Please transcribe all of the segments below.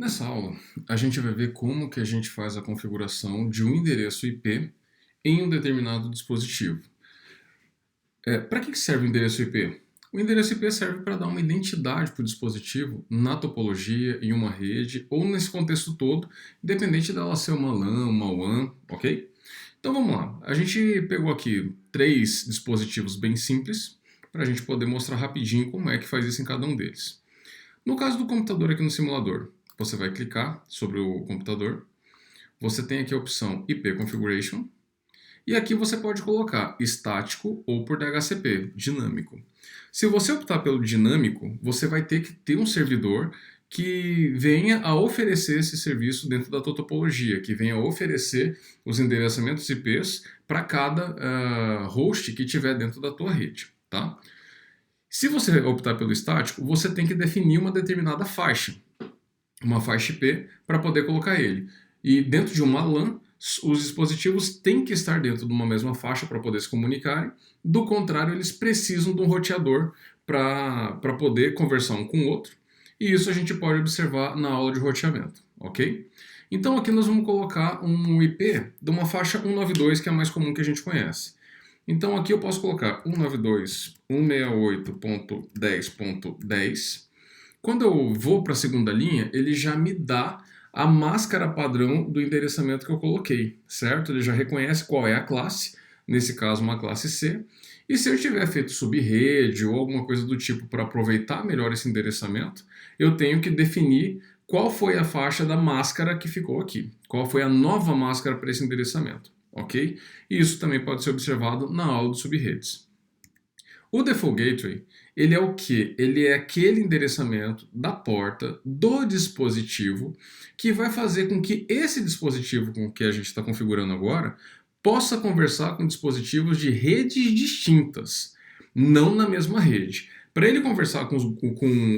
Nessa aula, a gente vai ver como que a gente faz a configuração de um endereço IP em um determinado dispositivo. Para que serve o endereço IP? O endereço IP serve para dar uma identidade para o dispositivo na topologia, em uma rede ou nesse contexto todo, independente dela ser uma LAN, uma WAN, ok? Então vamos lá. A gente pegou aqui 3 dispositivos bem simples para a gente poder mostrar rapidinho como é que faz isso em cada um deles. No caso do computador aqui no simulador, você vai clicar sobre o computador, você tem aqui a opção IP Configuration, e aqui você pode colocar estático ou por DHCP, dinâmico. Se você optar pelo dinâmico, você vai ter que ter um servidor que venha a oferecer esse serviço dentro da tua topologia, que venha a oferecer os endereçamentos IPs para cada host que tiver dentro da tua rede, tá? Se você optar pelo estático, você tem que definir uma determinada faixa, uma faixa IP, para poder colocar ele. E dentro de uma LAN, os dispositivos têm que estar dentro de uma mesma faixa para poder se comunicarem. Do contrário, eles precisam de um roteador para poder conversar um com o outro. E isso a gente pode observar na aula de roteamento, ok? Então aqui nós vamos colocar um IP de uma faixa 192, que é a mais comum que a gente conhece. Então aqui eu posso colocar 192.168.10.10. Quando eu vou para a segunda linha, ele já me dá a máscara padrão do endereçamento que eu coloquei, certo? Ele já reconhece qual é a classe, nesse caso uma classe C. E se eu tiver feito subrede ou alguma coisa do tipo para aproveitar melhor esse endereçamento, eu tenho que definir qual foi a faixa da máscara que ficou aqui, qual foi a nova máscara para esse endereçamento, ok? E isso também pode ser observado na aula de subredes. O Default Gateway, ele é o quê? Ele é aquele endereçamento da porta do dispositivo que vai fazer com que esse dispositivo com que a gente está configurando agora possa conversar com dispositivos de redes distintas, não na mesma rede. Para ele conversar com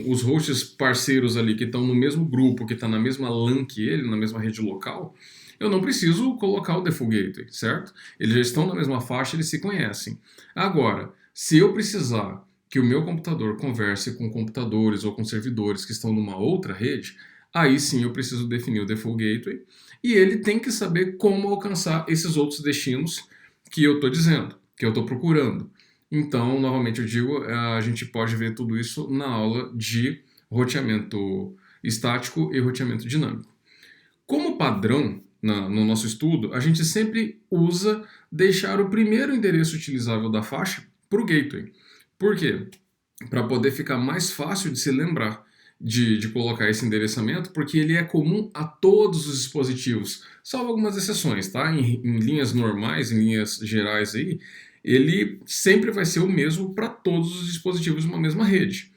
os hosts parceiros ali que estão no mesmo grupo, que está na mesma LAN que ele, na mesma rede local, eu não preciso colocar o Default Gateway, certo? Eles já estão na mesma faixa, eles se conhecem. Agora, se eu precisar que o meu computador converse com computadores ou com servidores que estão numa outra rede, aí sim eu preciso definir o Default Gateway e ele tem que saber como alcançar esses outros destinos que eu estou dizendo, que eu estou procurando. Então, novamente eu digo, a gente pode ver tudo isso na aula de roteamento estático e roteamento dinâmico. Como padrão, no nosso estudo, a gente sempre usa deixar o primeiro endereço utilizável da faixa para o gateway. Por quê? Para poder ficar mais fácil de se lembrar de colocar esse endereçamento, porque ele é comum a todos os dispositivos, salvo algumas exceções, tá? Em linhas normais, em linhas gerais aí, ele sempre vai ser o mesmo para todos os dispositivos de uma mesma rede.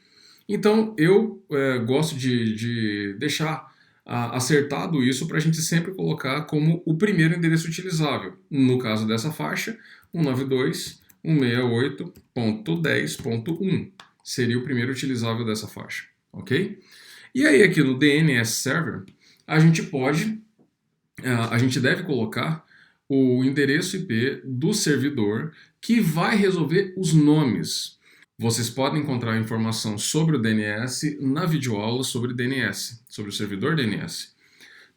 Então eu gosto de deixar acertado isso para a gente sempre colocar como o primeiro endereço utilizável. No caso dessa faixa, 192.168.10.1 seria o primeiro utilizável dessa faixa, ok? E aí aqui no DNS Server, a gente deve colocar o endereço IP do servidor que vai resolver os nomes. Vocês podem encontrar informação sobre o DNS na videoaula sobre DNS, sobre o servidor DNS.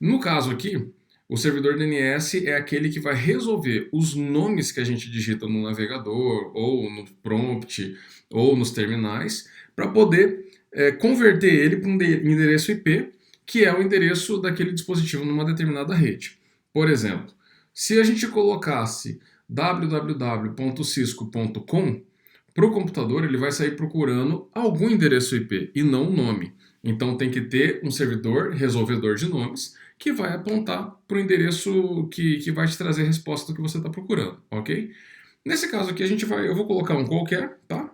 No caso aqui, o servidor DNS é aquele que vai resolver os nomes que a gente digita no navegador, ou no prompt, ou nos terminais, para poder converter ele para um endereço IP, que é o endereço daquele dispositivo numa determinada rede. Por exemplo, se a gente colocasse www.cisco.com, para o computador, ele vai sair procurando algum endereço IP e não o nome. Então tem que ter um servidor resolvedor de nomes que vai apontar para o endereço que vai te trazer a resposta do que você está procurando, ok? Nesse caso aqui eu vou colocar um qualquer, tá?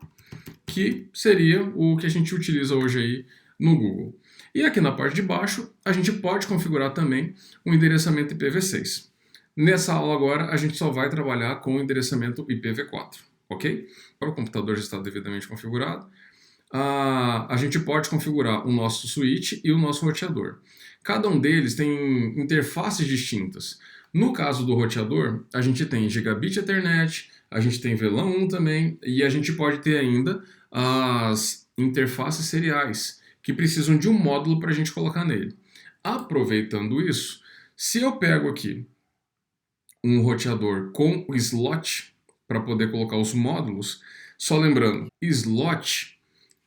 Que seria o que a gente utiliza hoje aí no Google. E aqui na parte de baixo, a gente pode configurar também o endereçamento IPv6. Nessa aula agora, a gente só vai trabalhar com o endereçamento IPv4. Ok? Para o computador já está devidamente configurado. A gente pode configurar o nosso switch e o nosso roteador. Cada um deles tem interfaces distintas. No caso do roteador, a gente tem Gigabit Ethernet, a gente tem VLAN 1 também, e a gente pode ter ainda as interfaces seriais, que precisam de um módulo para a gente colocar nele. Aproveitando isso, se eu pego aqui um roteador com o slot para poder colocar os módulos, só lembrando, slot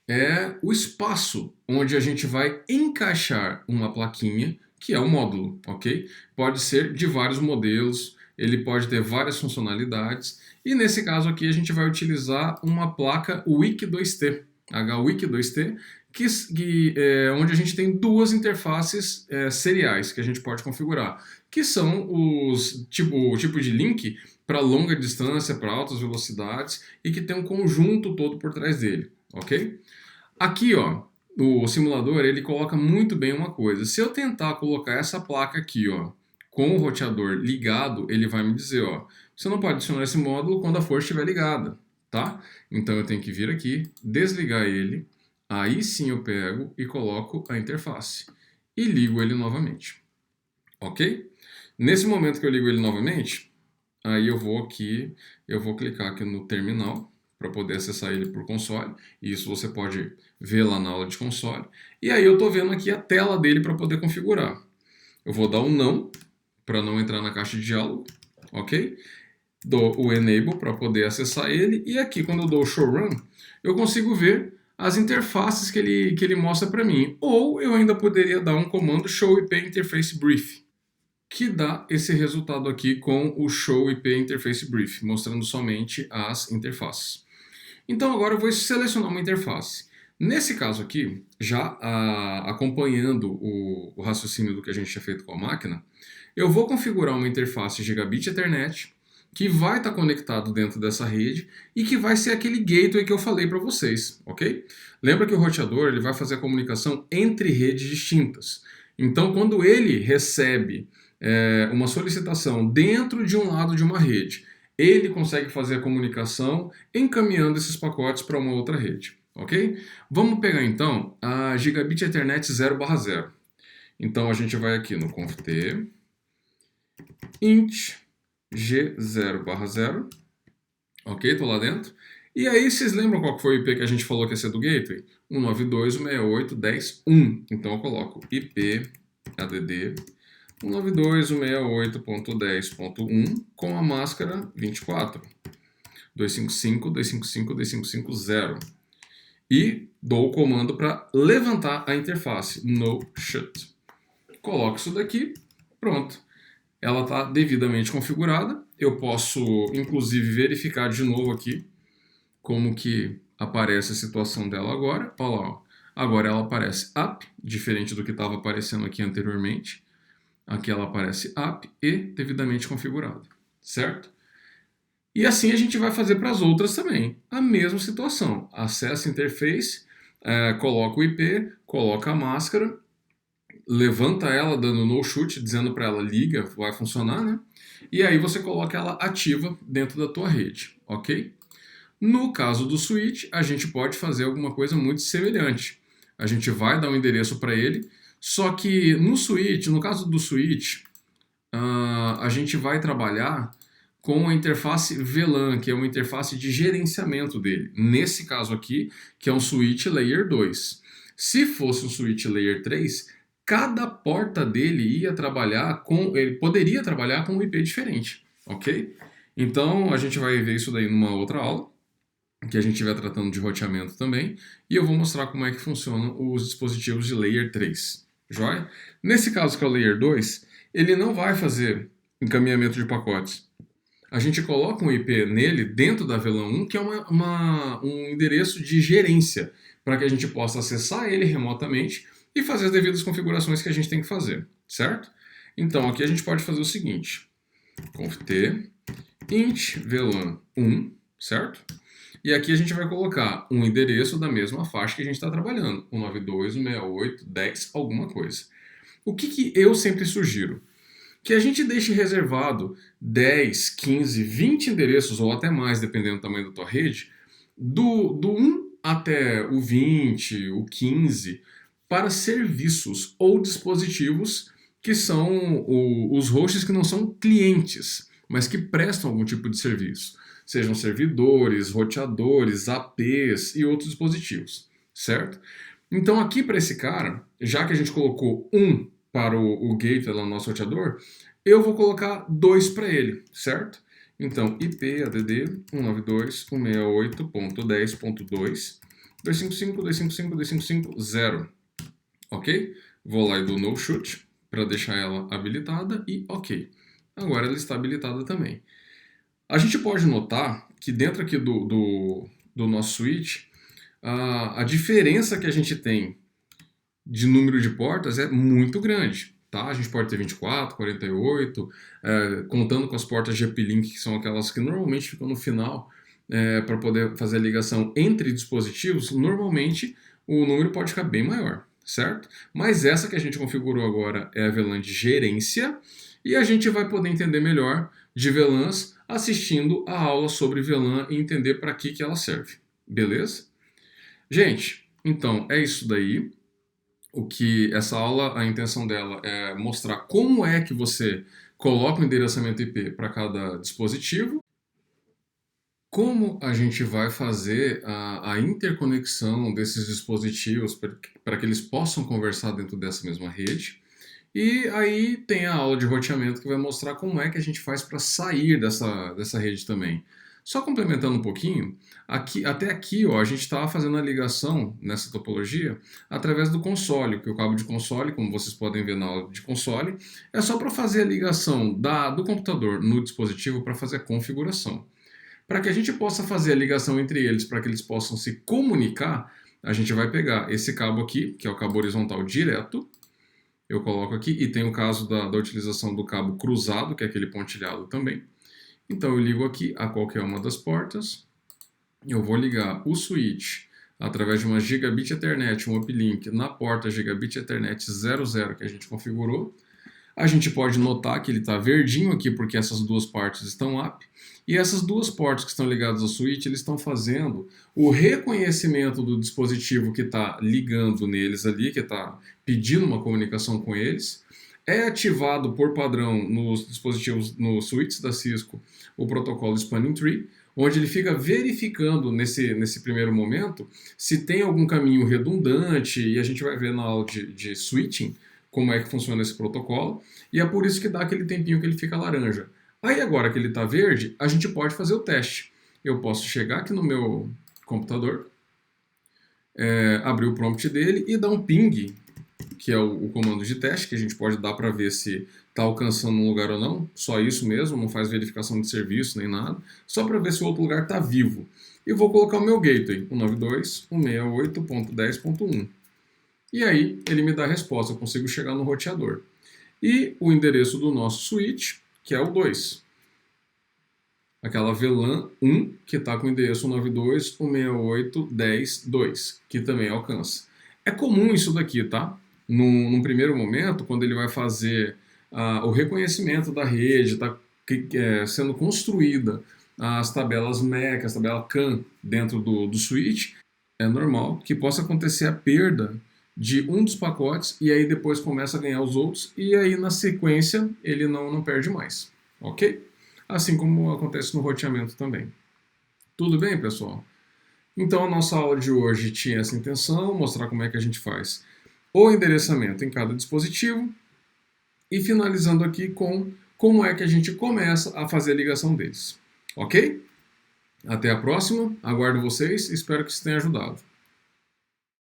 é o espaço onde a gente vai encaixar uma plaquinha, que é o módulo, ok? Pode ser de vários modelos, ele pode ter várias funcionalidades, e nesse caso aqui a gente vai utilizar uma placa WIC 2T, HWIC 2T, que é onde a gente tem duas interfaces seriais que a gente pode configurar, que são o tipo de link para longa distância, para altas velocidades, e que tem um conjunto todo por trás dele, ok? Aqui, ó, o simulador ele coloca muito bem uma coisa. Se eu tentar colocar essa placa aqui, ó, com o roteador ligado, ele vai me dizer, ó, você não pode adicionar esse módulo quando a força estiver ligada, tá? Então eu tenho que vir aqui, desligar ele, aí sim eu pego e coloco a interface e ligo ele novamente, ok? Nesse momento que eu ligo ele novamente, aí eu vou clicar aqui no terminal para poder acessar ele por console. Isso você pode ver lá na aula de console. E aí eu estou vendo aqui a tela dele para poder configurar. Eu vou dar um não para não entrar na caixa de diálogo, ok? Dou o enable para poder acessar ele. E aqui quando eu dou o show run, eu consigo ver as interfaces que ele mostra para mim. Ou eu ainda poderia dar um comando show IP interface brief, que dá esse resultado aqui com o Show IP Interface Brief, mostrando somente as interfaces. Então agora eu vou selecionar uma interface. Nesse caso aqui, já acompanhando o raciocínio do que a gente tinha feito com a máquina, eu vou configurar uma interface Gigabit Ethernet que vai estar conectado dentro dessa rede e que vai ser aquele gateway que eu falei para vocês, ok? Lembra que o roteador ele vai fazer a comunicação entre redes distintas. Então quando ele recebe uma solicitação dentro de um lado de uma rede, ele consegue fazer a comunicação encaminhando esses pacotes para uma outra rede, ok? Vamos pegar então a Gigabit Ethernet 0/0. Então a gente vai aqui no conft int g0/0, ok? Estou lá dentro. E aí vocês lembram qual foi o IP que a gente falou que ia ser do gateway? 192.168.10.1. Então eu coloco IP add 192.168.10.1 com a máscara 24. 255.255.255.0. E dou o comando para levantar a interface, no shut. Coloco isso daqui, pronto. Ela está devidamente configurada. Eu posso, inclusive, verificar de novo aqui como que aparece a situação dela agora. Olha lá, ó. Agora ela aparece up, diferente do que estava aparecendo aqui anteriormente. Aqui ela aparece up e devidamente configurada, certo? E assim a gente vai fazer para as outras também. A mesma situação. Acessa a interface, coloca o IP, coloca a máscara, levanta ela dando no shoot, dizendo para ela liga, vai funcionar, né? E aí você coloca ela ativa dentro da tua rede, ok? No caso do switch, a gente pode fazer alguma coisa muito semelhante. A gente vai dar um endereço para ele, só que no switch, no caso do switch, a gente vai trabalhar com a interface VLAN, que é uma interface de gerenciamento dele. Nesse caso aqui, que é um switch layer 2. Se fosse um switch layer 3, cada porta dele ele poderia trabalhar com um IP diferente, ok? Então a gente vai ver isso daí numa outra aula, que a gente estiver tratando de roteamento também, e eu vou mostrar como é que funcionam os dispositivos de layer 3. Joia? Nesse caso que é o layer 2, ele não vai fazer encaminhamento de pacotes. A gente coloca um IP nele dentro da VLAN 1, que é um endereço de gerência, para que a gente possa acessar ele remotamente e fazer as devidas configurações que a gente tem que fazer, certo? Então aqui a gente pode fazer o seguinte, conft int VLAN 1, certo? E aqui a gente vai colocar um endereço da mesma faixa que a gente está trabalhando, 192.168.10 alguma coisa. O que eu sempre sugiro? Que a gente deixe reservado 10, 15, 20 endereços, ou até mais, dependendo do tamanho da tua rede, do 1 até o 20, o 15, para serviços ou dispositivos que são os hosts que não são clientes, mas que prestam algum tipo de serviço. Sejam servidores, roteadores, APs e outros dispositivos, certo? Então aqui para esse cara, já que a gente colocou um para o gateway lá no nosso roteador, eu vou colocar 2 para ele, certo? Então, IP add 192.168.10.2 255.255.255.0, ok? Vou lá e dou no shoot para deixar ela habilitada e ok. Agora ela está habilitada também. A gente pode notar que dentro aqui do nosso switch, a diferença que a gente tem de número de portas é muito grande. Tá? A gente pode ter 24, 48, contando com as portas GP-Link, que são aquelas que normalmente ficam no final, para poder fazer a ligação entre dispositivos, normalmente o número pode ficar bem maior, certo? Mas essa que a gente configurou agora é a VLAN de gerência, e a gente vai poder entender melhor de VLANs assistindo a aula sobre VLAN e entender para que ela serve, beleza? Gente, então é isso daí. O que essa aula, a intenção dela é mostrar como é que você coloca o endereçamento IP para cada dispositivo, como a gente vai fazer a interconexão desses dispositivos para que eles possam conversar dentro dessa mesma rede. E aí tem a aula de roteamento que vai mostrar como é que a gente faz para sair dessa rede também. Só complementando um pouquinho, até aqui ó, a gente estava fazendo a ligação nessa topologia através do console, que o cabo de console, como vocês podem ver na aula de console, é só para fazer a ligação do computador no dispositivo para fazer a configuração. Para que a gente possa fazer a ligação entre eles, para que eles possam se comunicar, a gente vai pegar esse cabo aqui, que é o cabo horizontal direto, eu coloco aqui, e tem o caso da utilização do cabo cruzado, que é aquele pontilhado também. Então eu ligo aqui a qualquer uma das portas, eu vou ligar o switch através de uma Gigabit Ethernet, um uplink, na porta Gigabit Ethernet 00 que a gente configurou. A gente pode notar que ele está verdinho aqui porque essas duas partes estão up, e essas duas portas que estão ligadas ao switch, eles estão fazendo o reconhecimento do dispositivo que está ligando neles ali, que está pedindo uma comunicação com eles. É ativado por padrão nos dispositivos, nos switches da Cisco, o protocolo Spanning Tree, onde ele fica verificando nesse primeiro momento se tem algum caminho redundante, e a gente vai ver na aula de switching como é que funciona esse protocolo, e é por isso que dá aquele tempinho que ele fica laranja. Aí agora que ele está verde, a gente pode fazer o teste. Eu posso chegar aqui no meu computador, abrir o prompt dele e dar um ping, que é o comando de teste, que a gente pode dar para ver se está alcançando um lugar ou não. Só isso mesmo, não faz verificação de serviço nem nada. Só para ver se o outro lugar está vivo. E vou colocar o meu gateway, 192.168.10.1. E aí ele me dá a resposta, eu consigo chegar no roteador. E o endereço do nosso switch, que é o 2. Aquela VLAN 1, que está com o endereço 192.168.10.2, que também alcança. É comum isso daqui, tá? Num primeiro momento, quando ele vai fazer o reconhecimento da rede, está sendo construída as tabelas MAC, as tabelas CAN dentro do switch, é normal que possa acontecer a perda de um dos pacotes e aí depois começa a ganhar os outros e aí na sequência ele não perde mais, ok? Assim como acontece no roteamento também. Tudo bem, pessoal? Então a nossa aula de hoje tinha essa intenção, mostrar como é que a gente faz o endereçamento em cada dispositivo e finalizando aqui com como é que a gente começa a fazer a ligação deles, ok? Até a próxima, aguardo vocês, espero que isso tenha ajudado.